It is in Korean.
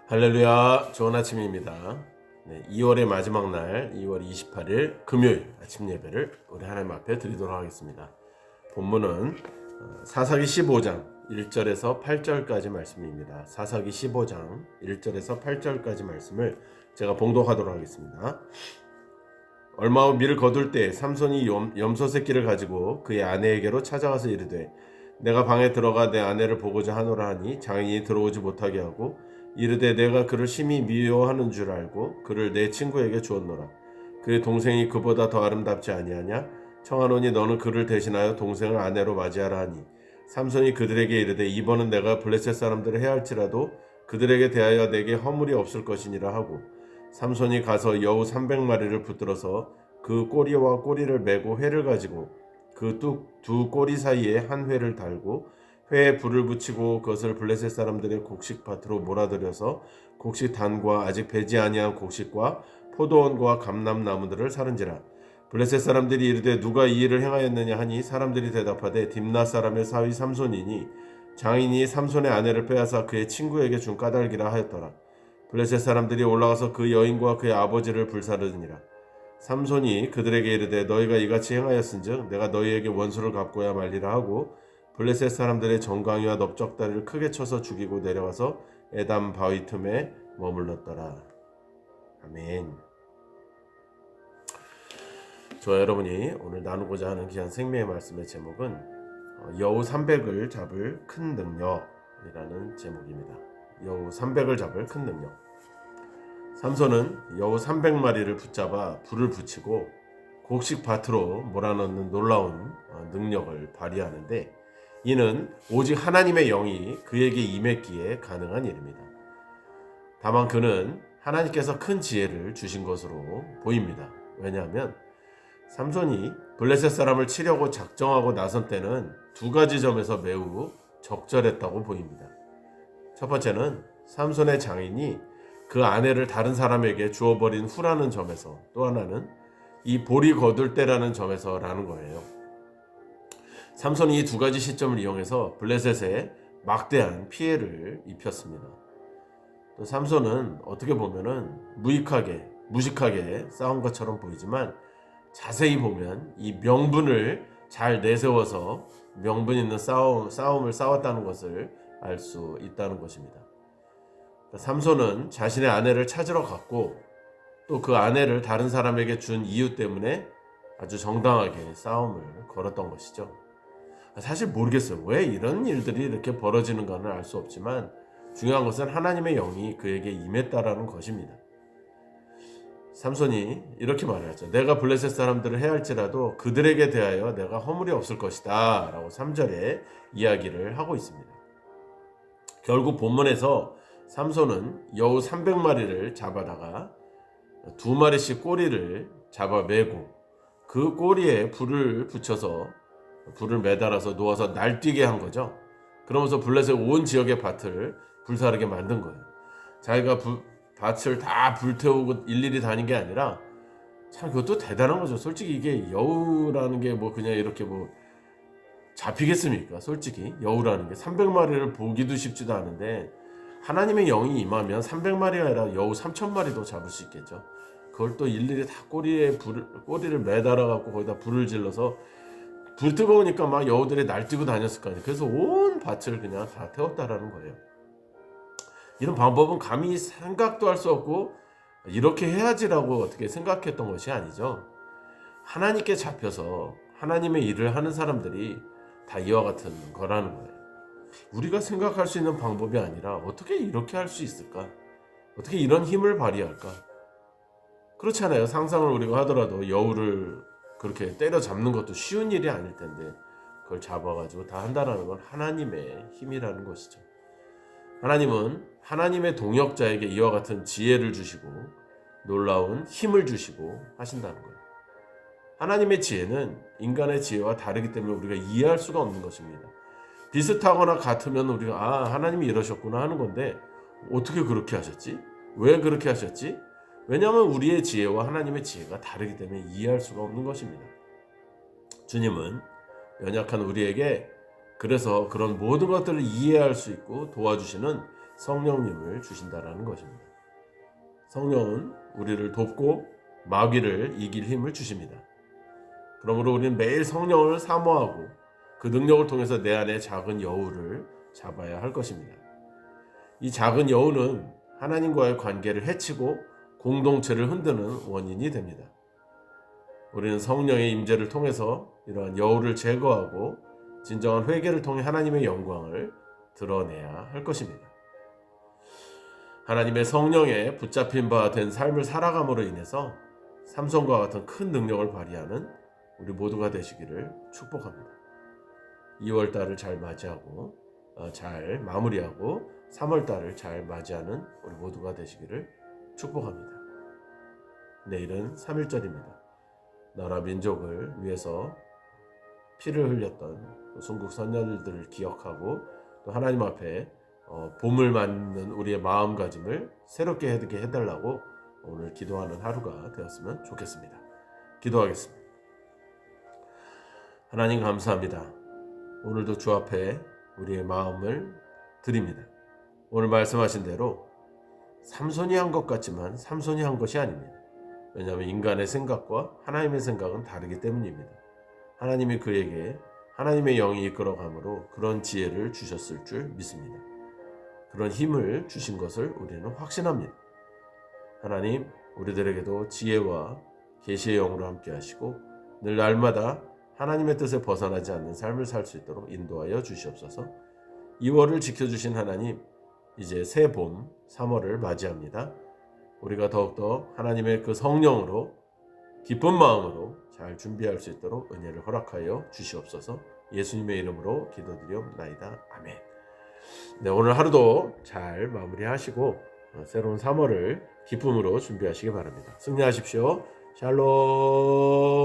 할렐루야, 좋은 아침입니다. 2월의 마지막 날 2월 28일 금요일 아침 예배를 우리 하나님 앞에 드리도록 하겠습니다. 본문은 사사기 15장 1절에서 8절까지 말씀입니다. 사사기 15장 1절에서 8절까지 말씀을 제가 봉독하도록 하겠습니다. 얼마 후 밀을 거둘 때 삼손이 염소 새끼를 가지고 그의 아내에게로 찾아가서 이르되 내가 방에 들어가 내 아내를 보고자 하노라 하니 장인이 들어오지 못하게 하고 이르되 내가 그를 심히 미워하는 줄 알고 그를 내 친구에게 주었노라. 그의 동생이 그보다 더 아름답지 아니하냐? 청하노니 너는 그를 대신하여 동생을 아내로 맞이하라 하니 삼손이 그들에게 이르되 이번은 내가 블레셋 사람들을 해할지라도 그들에게 대하여 내게 허물이 없을 것이니라 하고 삼손이 가서 여우 300마리를 붙들어서 그 꼬리와 꼬리를 메고 회를 가지고 그 두 꼬리 사이에 한 회를 달고 회에 불을 붙이고 그것을 블레셋 사람들의 곡식밭으로 몰아들여서 곡식단과 아직 배지 아니한 곡식과 포도원과 감람나무들을 사른지라. 블레셋 사람들이 이르되 누가 이 일을 행하였느냐 하니 사람들이 대답하되 딥나 사람의 사위 삼손이니 장인이 삼손의 아내를 빼앗아 그의 친구에게 준 까닭이라 하였더라. 블레셋 사람들이 올라가서 그 여인과 그의 아버지를 불사르니라. 삼손이 그들에게 이르되 너희가 이같이 행하였은즉 내가 너희에게 원수를 갚고야 말리라 하고 블레셋 사람들의 정강이와 넓적다리를 크게 쳐서 죽이고 내려가서 에담 바위 틈에 머물렀더라. 아멘. 저와 여러분이 오늘 나누고자 하는 귀한 생명의 말씀의 제목은 여우 300을 잡을 큰 능력이라는 제목입니다. 여우 300을 잡을 큰 능력. 삼손은 여우 300마리를 붙잡아 불을 붙이고 곡식밭으로 몰아넣는 놀라운 능력을 발휘하는데 이는 오직 하나님의 영이 그에게 임했기에 가능한 일입니다. 다만 그는 하나님께서 큰 지혜를 주신 것으로 보입니다. 왜냐하면 삼손이 블레셋 사람을 치려고 작정하고 나선 때는 두 가지 점에서 매우 적절했다고 보입니다. 첫 번째는 삼손의 장인이 그 아내를 다른 사람에게 주어버린 후라는 점에서, 또 하나는 이 볼이 거둘 때라는 점에서라는 거예요. 삼손이 이 두 가지 시점을 이용해서 블레셋에 막대한 피해를 입혔습니다. 또 삼손은 어떻게 보면은 무식하게 싸운 것처럼 보이지만 자세히 보면 이 명분을 잘 내세워서 명분 있는 싸움을 싸웠다는 것을 알 수 있다는 것입니다. 삼손은 자신의 아내를 찾으러 갔고 또 그 아내를 다른 사람에게 준 이유 때문에 아주 정당하게 싸움을 걸었던 것이죠. 사실 모르겠어요. 왜 이런 일들이 이렇게 벌어지는가는 알 수 없지만 중요한 것은 하나님의 영이 그에게 임했다라는 것입니다. 삼손이 이렇게 말하죠. 내가 블레셋 사람들을 해할지라도 그들에게 대하여 내가 허물이 없을 것이다 라고 3절에 이야기를 하고 있습니다. 결국 본문에서 삼손은 여우 300마리를 잡아다가 2마리씩 꼬리를 잡아매고 그 꼬리에 불을 붙여서 불을 매달아서 놓아서 날뛰게 한 거죠. 그러면서 블레셋 온 지역의 밭을 불사르게 만든 거예요. 자기가 밭을 다 불태우고 일일이 다닌 게 아니라 참 그것도 대단한 거죠. 솔직히 이게 여우라는 게 뭐 그냥 이렇게 뭐 잡히겠습니까? 솔직히 여우라는 게 300마리를 보기도 쉽지도 않은데 하나님의 영이 임하면 300마리가 아니라 여우 3000마리도 잡을 수 있겠죠. 그걸 또 일일이 다 꼬리를 매달아 갖고 거기다 불을 질러서 불 뜨거우니까 막 여우들이 날뛰고 다녔을 거 아니에요. 그래서 온 밭을 그냥 다 태웠다라는 거예요. 이런 방법은 감히 생각도 할 수 없고 이렇게 해야지라고 어떻게 생각했던 것이 아니죠. 하나님께 잡혀서 하나님의 일을 하는 사람들이 다 이와 같은 거라는 거예요. 우리가 생각할 수 있는 방법이 아니라 어떻게 이렇게 할 수 있을까? 어떻게 이런 힘을 발휘할까? 그렇잖아요. 상상을 우리가 하더라도 여우를 그렇게 때려잡는 것도 쉬운 일이 아닐 텐데 그걸 잡아가지고 다 한다는 건 하나님의 힘이라는 것이죠. 하나님은 하나님의 동역자에게 이와 같은 지혜를 주시고 놀라운 힘을 주시고 하신다는 거예요. 하나님의 지혜는 인간의 지혜와 다르기 때문에 우리가 이해할 수가 없는 것입니다. 비슷하거나 같으면 우리가 하나님이 이러셨구나 하는 건데 어떻게 그렇게 하셨지? 왜 그렇게 하셨지? 왜냐하면 우리의 지혜와 하나님의 지혜가 다르기 때문에 이해할 수가 없는 것입니다. 주님은 연약한 우리에게 그래서 그런 모든 것들을 이해할 수 있고 도와주시는 성령님을 주신다라는 것입니다. 성령은 우리를 돕고 마귀를 이길 힘을 주십니다. 그러므로 우리는 매일 성령을 사모하고 그 능력을 통해서 내 안에 작은 여우를 잡아야 할 것입니다. 이 작은 여우는 하나님과의 관계를 해치고 공동체를 흔드는 원인이 됩니다. 우리는 성령의 임재를 통해서 이러한 여우를 제거하고 진정한 회개를 통해 하나님의 영광을 드러내야 할 것입니다. 하나님의 성령에 붙잡힌 바 된 삶을 살아감으로 인해서 삼손과 같은 큰 능력을 발휘하는 우리 모두가 되시기를 축복합니다. 2월달을 잘 맞이하고 잘 마무리하고 3월달을 잘 맞이하는 우리 모두가 되시기를 축복합니다. 내일은 3.1절입니다. 나라 민족을 위해서 피를 흘렸던 순국 선열들을 기억하고 또 하나님 앞에 봄을 맞는 우리의 마음가짐을 새롭게 해달라고 오늘 기도하는 하루가 되었으면 좋겠습니다. 기도하겠습니다. 하나님 감사합니다. 오늘도 주 앞에 우리의 마음을 드립니다. 오늘 말씀하신 대로 삼손이 한 것 같지만 삼손이 한 것이 아닙니다. 왜냐하면 인간의 생각과 하나님의 생각은 다르기 때문입니다. 하나님이 그에게 하나님의 영이 이끌어감으로 그런 지혜를 주셨을 줄 믿습니다. 그런 힘을 주신 것을 우리는 확신합니다. 하나님, 우리들에게도 지혜와 계시의 영으로 함께 하시고 늘 날마다 하나님의 뜻에 벗어나지 않는 삶을 살 수 있도록 인도하여 주시옵소서. 2월을 지켜주신 하나님, 이제 새 봄 3월을 맞이합니다. 우리가 더욱더 하나님의 그 성령으로 기쁜 마음으로 잘 준비할 수 있도록 은혜를 허락하여 주시옵소서. 예수님의 이름으로 기도드리옵나이다. 아멘. 네, 오늘 하루도 잘 마무리하시고 새로운 3월을 기쁨으로 준비하시기 바랍니다. 승리하십시오. 샬롬.